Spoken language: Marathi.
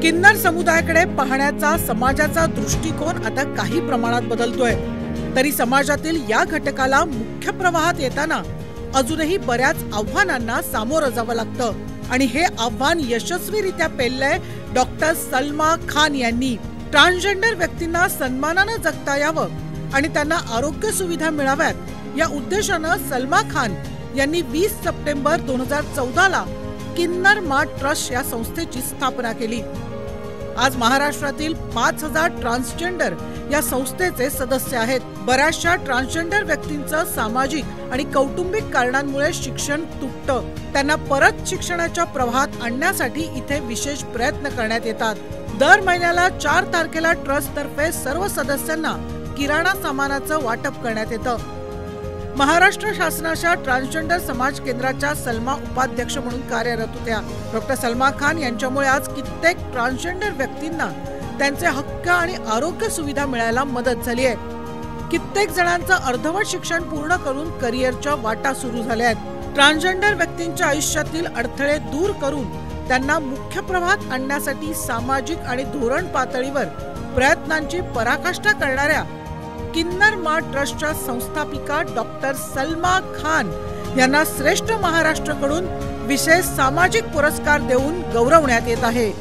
किन्नर समुदायाकडे पाहण्याचा समाजाचा दृष्टिकोन आता काही प्रमाणात बदलतोय। तरी समाजातील या घटकाला मुख्य प्रवाहात येताना अजूनही बऱ्याच आव्हानांना सामोरं जावं लागतं आणि हे आव्हान यशस्वीरित्या पेललंय डॉक्टर सलमा खान यांनी। ट्रान्सजेंडर व्यक्तींना सन्मानाने जगता यावं आणि त्यांना आरोग्य सुविधा मिळाव्यात या उद्देशानं सलमा खान यांनी 20 सप्टेंबर 2014 ला किन्नर मा ट्रस्ट या संस्थेची स्थापना केली। आज महाराष्ट्रातील 5000 ट्रान्सजेंडर या संस्थेचे सदस्य आहेत। बऱ्याचशा ट्रान्सजेंडर व्यक्तींचं सामाजिक आणि कौटुंबिक कारणांमुळे शिक्षण तुटतं, त्यांना परत शिक्षणाच्या प्रवाहात आणण्यासाठी इथे विशेष प्रयत्न करण्यात येतात। दर महिन्याला 4 तारखेला ट्रस्ट तर्फे सर्व सदस्यांना किराणा सामानाचं वाटप करण्यात येतं। महाराष्ट्र शासनाच्या ट्रान्सजेंडर समाज केंद्राच्या सलमा उपाध्यक्ष म्हणून कार्यरत होत्या। डॉक्टर सलमा खान यांच्यामुळे आज कित्येक ट्रान्सजेंडर व्यक्तींना त्यांचे हक्क आणि आरोग्य सुविधा मिळायला मदत झाली आहे। कित्येक जणांचं अर्धवट शिक्षण पूर्ण करून करिअरच्या वाटा सुरू झाल्या आहेत। ट्रान्सजेंडर व्यक्तींच्या आयुष्यातील अडथळे दूर करून त्यांना मुख्य प्रवाहात आणण्यासाठी सामाजिक आणि धोरण पातळीवर प्रयत्नांची पराकाष्ठा करणाऱ्या किन्नर मा ट्रस्टच्या संस्थापिका डॉक्टर सलमा खान यांना श्रेष्ठ महाराष्ट्राकडून विशेष सामाजिक पुरस्कार देऊन गौरवण्यात येत आहे।